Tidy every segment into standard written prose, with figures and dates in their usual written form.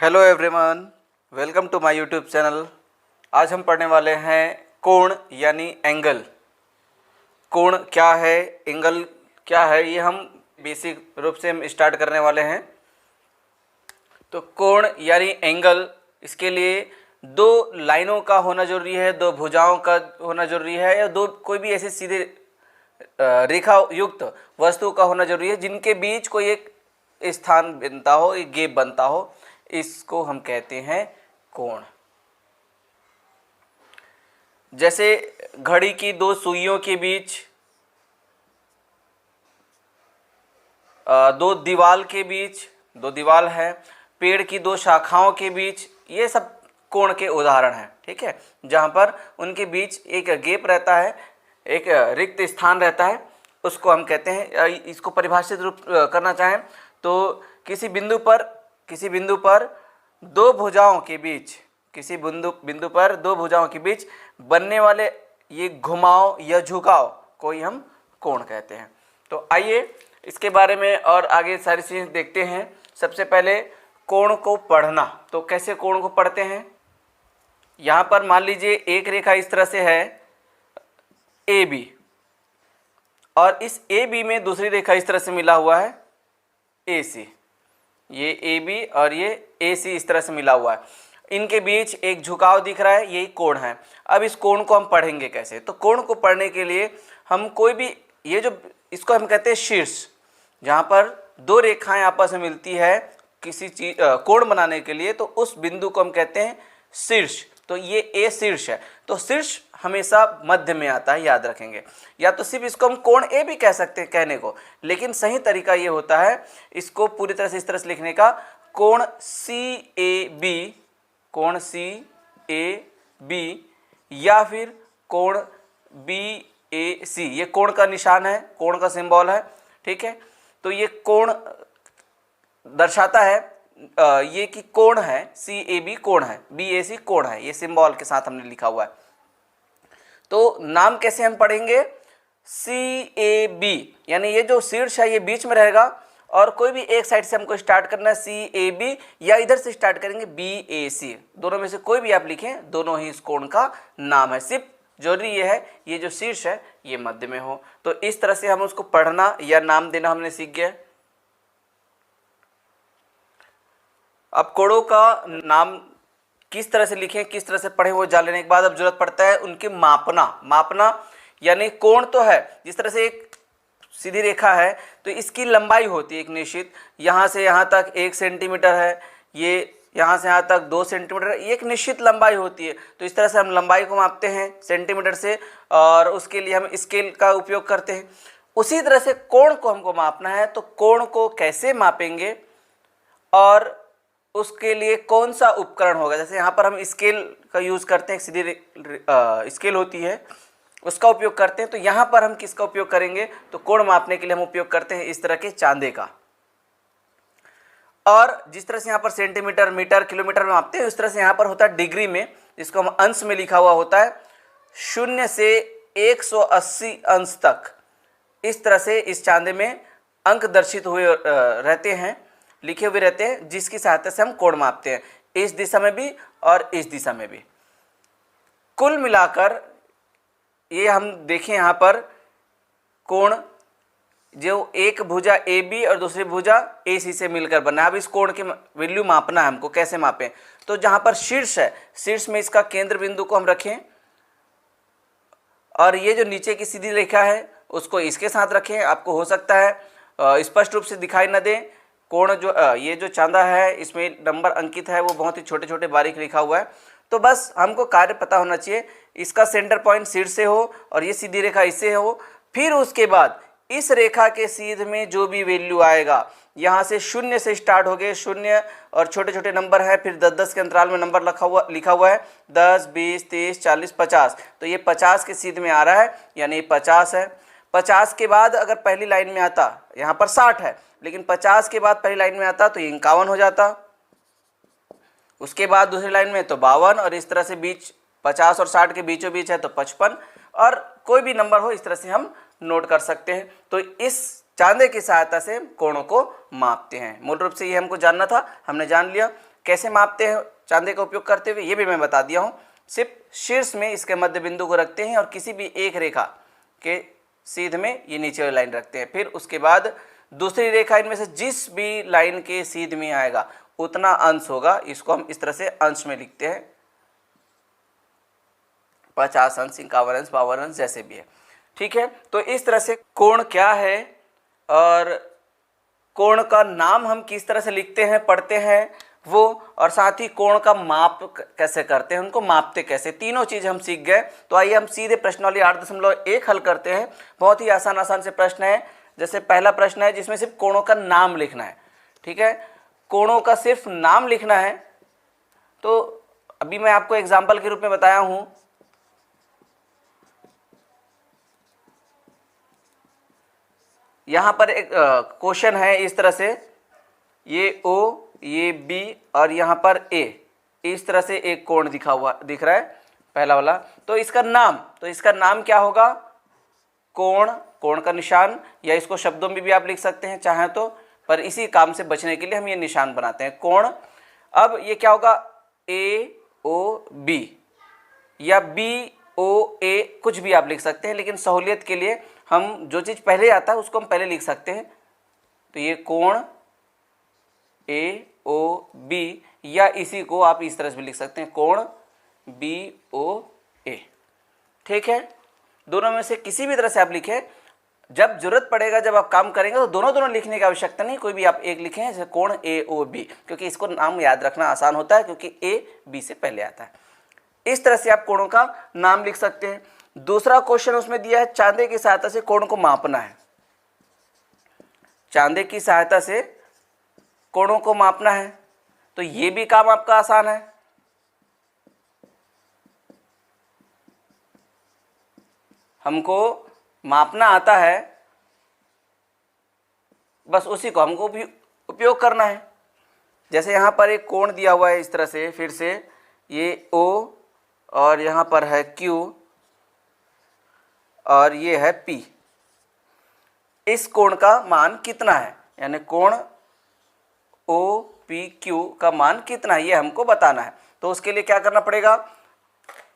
Hello everyone, welcome to my YouTube channel. आज हम पढ़ने वाले हैं कोण यानी एंगल। कोण क्या है, एंगल क्या है, ये हम बेसिक रूप से हम स्टार्ट करने वाले हैं। तो कोण यानी एंगल, इसके लिए दो लाइनों का होना जरूरी है, दो भुजाओं का होना जरूरी है, या दो कोई भी ऐसे सीधे रेखा युक्त वस्तु का होना जरूरी है जिनके बीच कोई एक स्थान बनता हो, एक गैप बनता हो। इसको हम कहते हैं कोण। जैसे घड़ी की दो सुइयों के बीच, दो दीवाल के बीच, दो दीवाल है, पेड़ की दो शाखाओं के बीच, ये सब कोण के उदाहरण हैं। ठीक है, जहाँ पर उनके बीच एक गैप रहता है, एक रिक्त स्थान रहता है, उसको हम कहते हैं। इसको परिभाषित रूप करना चाहें तो किसी बिंदु पर दो भुजाओं के बीच, किसी बिंदु पर दो भुजाओं के बीच बनने वाले ये घुमाव या झुकाव को ही हम कोण कहते हैं। तो आइए इसके बारे में और आगे सारी चीज़ें देखते हैं। सबसे पहले कोण को पढ़ना, तो कैसे कोण को पढ़ते हैं। यहाँ पर मान लीजिए एक रेखा इस तरह से है ए बी, और इस ए बी में दूसरी रेखा इस तरह से मिला हुआ है ए सी। ये ए बी और ये ए सी इस तरह से मिला हुआ है, इनके बीच एक झुकाव दिख रहा है, यही कोण है। अब इस कोण को हम पढ़ेंगे कैसे। तो कोण को पढ़ने के लिए हम कोई भी, ये जो इसको हम कहते हैं शीर्ष, जहाँ पर दो रेखाएं आपस में मिलती है किसी चीज कोण बनाने के लिए, तो उस बिंदु को हम कहते हैं शीर्ष। तो ये ए शीर्ष है, तो शीर्ष हमेशा मध्य में आता है, याद रखेंगे। या तो सिर्फ इसको हम कोण ए भी कह सकते हैं कहने को, लेकिन सही तरीका ये होता है इसको पूरी तरह से इस तरह से लिखने का, कोण सी ए बी, कोण सी ए बी, या फिर कोण बी ए सी। ये कोण का निशान है, कोण का सिंबल है। ठीक है, तो ये कोण दर्शाता है ये कि कोण है, सी ए बी कोण है, बी ए सी कोण है, ये सिंबल के साथ हमने लिखा हुआ है। तो नाम कैसे हम पढ़ेंगे, सी ए बी, यानी ये जो शीर्ष है ये बीच में रहेगा, और कोई भी एक साइड से हमको स्टार्ट करना है सी ए बी, या इधर से स्टार्ट करेंगे बी ए सी। दोनों में से कोई भी आप लिखें, दोनों ही इस कोण का नाम है। सिर्फ जरूरी ये है ये जो शीर्ष है ये मध्य में हो। तो इस तरह से हम उसको पढ़ना या नाम देना हमने सीख गया। अब कोणों का नाम किस तरह से लिखें, किस तरह से पढ़ें, वो जान लेने के बाद अब जरूरत पड़ता है उनके मापना। यानी कोण तो है, जिस तरह से एक सीधी रेखा है तो इसकी लंबाई होती है एक निश्चित, यहाँ से यहाँ तक 1 सेंटीमीटर है, ये यहाँ से यहाँ तक 2 सेंटीमीटर है, एक निश्चित लंबाई होती है। तो इस तरह से हम लंबाई को मापते हैं सेंटीमीटर से, और उसके लिए हम स्केल का उपयोग करते हैं। उसी तरह से कोण को हमको मापना है, तो कोण को कैसे मापेंगे और उसके लिए कौन सा उपकरण होगा। जैसे यहाँ पर हम स्केल का यूज़ करते हैं, एक सीधी स्केल होती है उसका उपयोग करते हैं। तो यहाँ पर हम किसका उपयोग करेंगे, तो कोण मापने के लिए हम उपयोग करते हैं इस तरह के चांदे का। और जिस तरह से यहाँ पर सेंटीमीटर, मीटर, किलोमीटर में मापते हैं, उस तरह से यहाँ पर होता है डिग्री में, जिसको हम अंश में लिखा हुआ होता है, 0 से 180 अंश तक। इस तरह से इस चांदे में अंक दर्शित हुए रहते हैं, लिखे हुए रहते हैं, जिसकी सहायता से हम कोण मापते हैं, इस दिशा में भी और इस दिशा में भी। कुल मिलाकर ये हम देखें यहाँ पर कोण जो एक भुजा ए बी और दूसरी भुजा ए सी से मिलकर बना है। अब इस कोण के वैल्यू मापना है हमको, कैसे मापें। तो जहाँ पर शीर्ष है, शीर्ष में इसका केंद्र बिंदु को हम रखें, और ये जो नीचे की सीधी रेखा है उसको इसके साथ रखें। आपको हो सकता है स्पष्ट रूप से दिखाई न दे, कोण जो ये जो चांदा है इसमें नंबर अंकित है वो बहुत ही छोटे छोटे बारीक लिखा हुआ है। तो बस हमको कार्य पता होना चाहिए, इसका सेंटर पॉइंट शीर्ष से हो और ये सीधी रेखा इससे हो। फिर उसके बाद इस रेखा के सीध में जो भी वैल्यू आएगा, यहाँ से 0 से स्टार्ट हो गए, 0 और छोटे छोटे नंबर हैं, फिर 10-10 के अंतराल में नंबर लिखा हुआ है, 10, 20, 30, 40, 50। तो ये 50 के सीध में आ रहा है, यानी 50 है। 50 के बाद अगर पहली लाइन में आता, यहाँ पर 60 है, लेकिन 50 के बाद पहली लाइन में आता तो ये 51 हो जाता, उसके बाद दूसरी लाइन में तो 52, और इस तरह से बीच 50 और 60 के बीचों बीच है तो 55, और कोई भी नंबर हो इस तरह से हम नोट कर सकते हैं। तो इस चांदे की सहायता से कोणों को मापते हैं। मूल रूप से ये हमको जानना था, हमने जान लिया। कैसे मापते हैं चांदे का उपयोग करते हुए, ये भी मैं बता दिया हूँ। सिर्फ शीर्ष में इसके मध्य बिंदु को रखते हैं और किसी भी एक रेखा के सीध में ये नीचे वाली लाइन रखते हैं। फिर उसके बाद दूसरी रेखा इनमें से जिस भी लाइन के सीध में आएगा उतना अंश होगा, इसको हम इस तरह से अंश में लिखते हैं, 50 अंश, 51 अंश, 52 अंश, जैसे भी है। ठीक है, तो इस तरह से कोण क्या है और कोण का नाम हम किस तरह से लिखते हैं, पढ़ते हैं वो, और साथ ही कोण का माप कैसे करते हैं, उनको मापते कैसे, तीनों चीज़ हम सीख गए। तो आइए हम सीधे प्रश्नावली 8.1 हल करते हैं। बहुत ही आसान से प्रश्न है। जैसे पहला प्रश्न है जिसमें सिर्फ कोणों का नाम लिखना है। ठीक है, कोणों का सिर्फ नाम लिखना है। तो अभी मैं आपको एग्जाम्पल के रूप में बताया हूं, यहां पर एक क्वेश्चन है इस तरह से, ये O, ये B और यहाँ पर A, इस तरह से एक कोण दिख रहा है पहला वाला। तो इसका नाम क्या होगा, कोण का निशान, या इसको शब्दों में भी आप लिख सकते हैं चाहें तो, पर इसी काम से बचने के लिए हम ये निशान बनाते हैं, कोण। अब ये क्या होगा, AOB या BOA, कुछ भी आप लिख सकते हैं, लेकिन सहूलियत के लिए हम जो चीज़ पहले आता है उसको हम पहले लिख सकते हैं। तो ये कोण AOB, या इसी को आप इस तरह से भी लिख सकते हैं, कोण BOA। ठीक है, दोनों में से किसी भी तरह से आप लिखें, जब जरूरत पड़ेगा, जब आप काम करेंगे तो दोनों लिखने की आवश्यकता नहीं, कोई भी आप एक लिखें, जैसे कोण AOB, क्योंकि इसको नाम याद रखना आसान होता है क्योंकि A B से पहले आता है। इस तरह से आप कोणों का नाम लिख सकते हैं। दूसरा क्वेश्चन उसमें दिया है, चांदे की सहायता से कोण को मापना है। चांदे की सहायता से कोणों को मापना है, तो ये भी काम आपका आसान है। हमको मापना आता है, बस उसी को हमको भी उपयोग करना है। जैसे यहाँ पर एक कोण दिया हुआ है इस तरह से, फिर से ये O और यहाँ पर है Q और ये है P। इस कोण का मान कितना है, यानी कोण OPQ का मान कितना है, ये हमको बताना है। तो उसके लिए क्या करना पड़ेगा,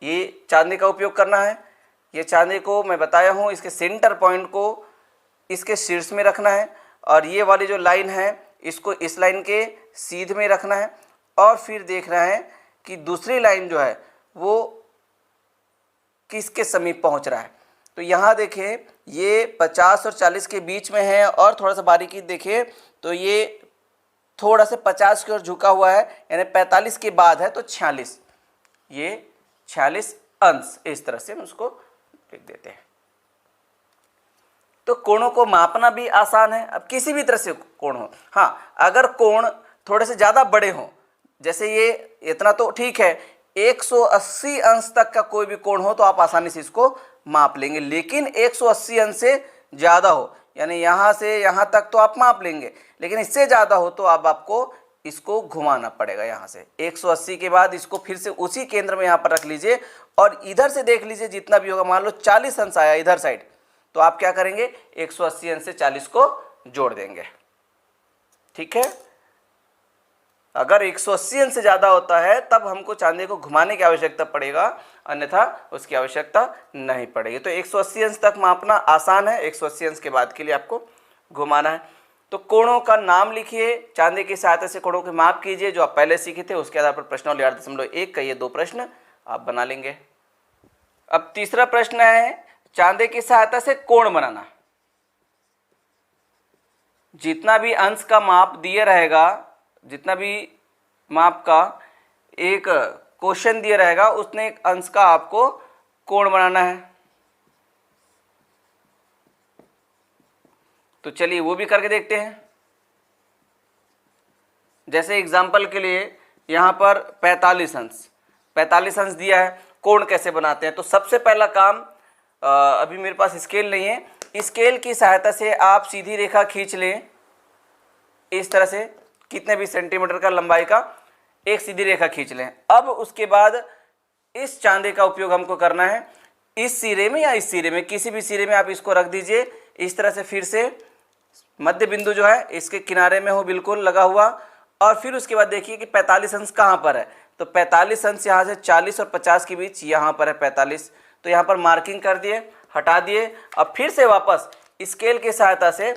ये चांदी का उपयोग करना है। ये चांदी को मैं बताया हूँ, इसके सेंटर पॉइंट को इसके शीर्ष में रखना है, और ये वाली जो लाइन है इसको इस लाइन के सीध में रखना है, और फिर देखना है कि दूसरी लाइन जो है वो किसके समीप पहुँच रहा है। तो यहाँ देखिए ये 50 और 40 के बीच में है, और थोड़ा सा बारीकी देखिए तो ये थोड़ा सा 50 की ओर झुका हुआ है, यानी 45 के बाद है तो 46, ये 46 अंश, इस तरह से हम उसको लिख देते हैं। तो कोणों को मापना भी आसान है। अब किसी भी तरह से कोण हो, हाँ अगर कोण थोड़े से ज़्यादा बड़े हों, जैसे ये इतना तो ठीक है, 180 अंश तक का कोई भी कोण हो तो आप आसानी से इसको माप लेंगे, लेकिन 180 अंश से ज़्यादा हो, यानी यहाँ से यहाँ तक तो आप माप लेंगे, लेकिन इससे ज़्यादा हो तो अब आपको इसको घुमाना पड़ेगा। यहाँ से 180 के बाद इसको फिर से उसी केंद्र में यहाँ पर रख लीजिए, और इधर से देख लीजिए जितना भी होगा, मान लो 40 अंश आया इधर साइड, तो आप क्या करेंगे, 180 अंश से 40 को जोड़ देंगे। ठीक है, अगर 180 अंश से ज़्यादा होता है तब हमको चांदी को घुमाने की आवश्यकता पड़ेगा, अन्यथा उसकी आवश्यकता नहीं पड़ेगी। तो 180 अंश तक मापना आसान है, 180 अंश के बाद के लिए आपको घुमाना है। तो कोणों का नाम लिखिए, चांदी की सहायता से कोणों के माप कीजिए, जो आप पहले सीखे थे, उसके आधार पर प्रश्नावली 8.1 का ये 2 प्रश्न आप बना लेंगे। अब तीसरा प्रश्न है, चांदी की सहायता से कोण बनाना। जितना भी अंश का माप दिया रहेगा, जितना भी माप का एक क्वेश्चन दिया रहेगा, उसने एक अंश का आपको कोण बनाना है। तो चलिए वो भी करके देखते हैं। जैसे एग्जाम्पल के लिए यहाँ पर 45 अंश दिया है, कोण कैसे बनाते हैं। तो सबसे पहला काम, अभी मेरे पास स्केल नहीं है, स्केल की सहायता से आप सीधी रेखा खींच लें इस तरह से, कितने भी सेंटीमीटर का लंबाई का एक सीधी रेखा खींच लें। अब उसके बाद इस चांदी का उपयोग हमको करना है, इस सिरे में या इस सिरे में, किसी भी सिरे में आप इसको रख दीजिए इस तरह से। फिर से मध्य बिंदु जो है इसके किनारे में हो बिल्कुल लगा हुआ, और फिर उसके बाद देखिए कि 45 अंश कहाँ पर है, तो 45 अंश यहाँ से 40 और 50 के बीच यहाँ पर है 45, तो यहाँ पर मार्किंग कर दिए, हटा दिए। अब फिर से वापस स्केल की सहायता से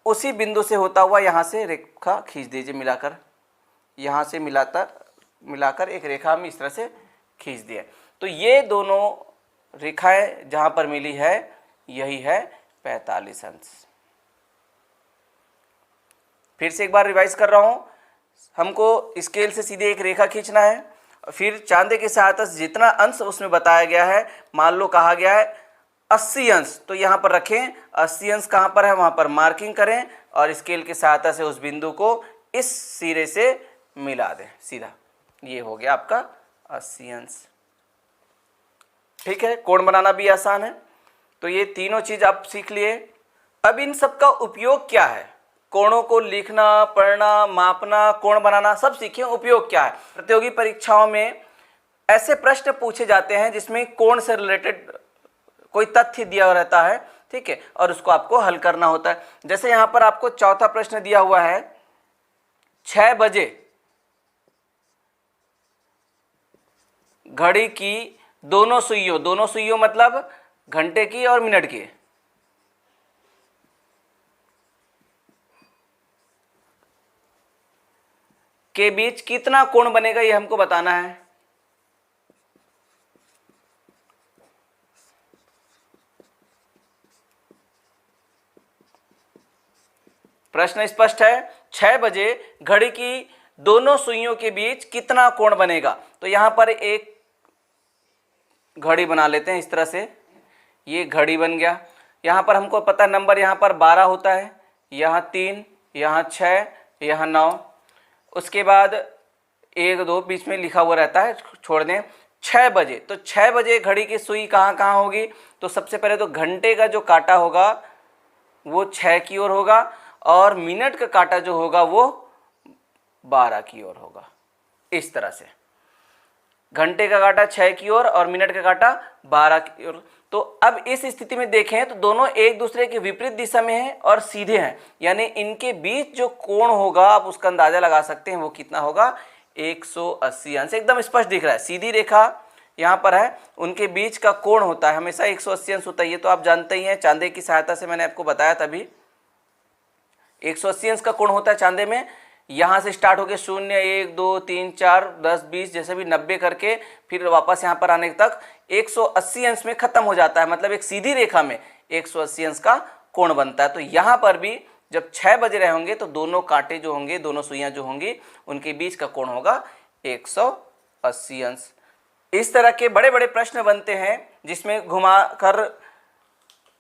उसी बिंदु से होता हुआ यहाँ से रेखा खींच दीजिए, मिलाकर, यहाँ से मिलाकर एक रेखा हम इस तरह से खींच दिए। तो ये दोनों रेखाएं जहाँ पर मिली है यही है 45 अंश। फिर से एक बार रिवाइज कर रहा हूँ, हमको स्केल से सीधे एक रेखा खींचना है, फिर चांदे की सहायता से जितना अंश उसमें बताया गया है, मान लो कहा गया है 80 अंश, तो यहाँ पर रखें, 80 अंश कहाँ पर है वहाँ पर मार्किंग करें और स्केल की सहायता से उस बिंदु को इस सिरे से मिला दें सीधा। ये हो गया आपका 80 अंश। ठीक है, कोण बनाना भी आसान है। तो ये तीनों चीज आप सीख लिए। अब इन सब का उपयोग क्या है, कोणों को लिखना, पढ़ना, मापना, कोण बनाना सब सीखे, उपयोग क्या है। प्रतियोगी परीक्षाओं में ऐसे प्रश्न पूछे जाते हैं जिसमें कोण से रिलेटेड कोई तथ्य दिया रहता है, ठीक है, और उसको आपको हल करना होता है। जैसे यहाँ पर आपको चौथा प्रश्न दिया हुआ है, 6 बजे घड़ी की दोनों सुइयों मतलब घंटे की और मिनट की, के बीच कितना कोण बनेगा ये हमको बताना है। प्रश्न स्पष्ट है, 6 बजे घड़ी की दोनों सुइयों के बीच कितना कोण बनेगा। तो यहां पर एक घड़ी बना लेते हैं इस तरह से, ये घड़ी बन गया। यहाँ पर हमको पता नंबर यहाँ पर 12 होता है, यहाँ 3, यहाँ 6, यहाँ 9, उसके बाद 1 2 बीच में लिखा हुआ रहता है, छोड़ दें। 6 बजे, तो 6 बजे घड़ी की सुई कहाँ कहाँ होगी, तो सबसे पहले तो घंटे का जो काटा होगा वो 6 की ओर होगा और मिनट का काटा जो होगा वो 12 की ओर होगा। इस तरह से घंटे का काटा 6 की ओर और मिनट का काटा 12 की ओर। तो अब इस स्थिति में देखें तो दोनों एक दूसरे के विपरीत दिशा में हैं और सीधे हैं, यानी इनके बीच जो कोण होगा आप उसका अंदाजा लगा सकते हैं, वो कितना होगा, 180 अंश। एकदम स्पष्ट दिख रहा है, सीधी रेखा यहाँ पर है, उनके बीच का कोण होता है हमेशा 180 अंश होता है। ये तो आप जानते ही हैं, चांदे की सहायता से मैंने आपको बताया तभी 180 अंश का कोण होता है चांदे में। यहाँ से स्टार्ट हो गया 0 1 2 3 4 10 20 जैसे भी 90 करके फिर वापस यहाँ पर आने तक 180 अंश में खत्म हो जाता है, मतलब एक सीधी रेखा में 180 अंश का कोण बनता है। तो यहाँ पर भी जब 6 बज रहे होंगे तो दोनों कांटे जो होंगे, दोनों सुइयाँ जो होंगी, उनके बीच का कोण होगा 180 अंश। इस तरह के बड़े बड़े प्रश्न बनते हैं जिसमें घुमा कर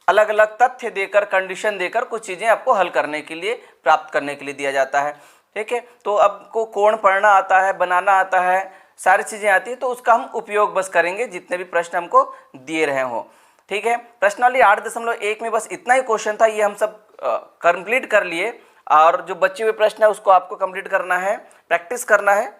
अलग अलग तथ्य देकर, कंडीशन देकर कुछ चीज़ें आपको हल करने के लिए, प्राप्त करने के लिए दिया जाता है। ठीक है, तो आपको कोण पढ़ना आता है, बनाना आता है, सारी चीज़ें आती है, तो उसका हम उपयोग बस करेंगे जितने भी प्रश्न हमको दिए रहे हों। ठीक है, प्रश्नावली 8.1 में बस इतना ही क्वेश्चन था, ये हम सब कंप्लीट कर लिए। और जो बचे हुए प्रश्न है उसको आपको कंप्लीट करना है, प्रैक्टिस करना है।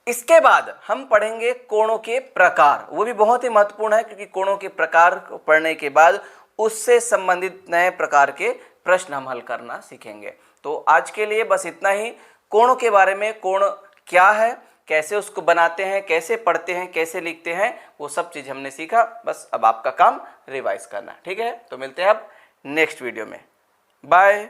इसके बाद हम पढ़ेंगे कोणों के प्रकार, वो भी बहुत ही महत्वपूर्ण है क्योंकि कोणों के प्रकार को पढ़ने के बाद उससे संबंधित नए प्रकार के प्रश्न हम हल करना सीखेंगे। तो आज के लिए बस इतना ही। कोणों के बारे में, कोण क्या है, कैसे उसको बनाते हैं, कैसे पढ़ते हैं, कैसे लिखते हैं, वो सब चीज़ हमने सीखा। बस अब आपका काम रिवाइज करना। ठीक है, तो मिलते हैं अब नेक्स्ट वीडियो में। बाय।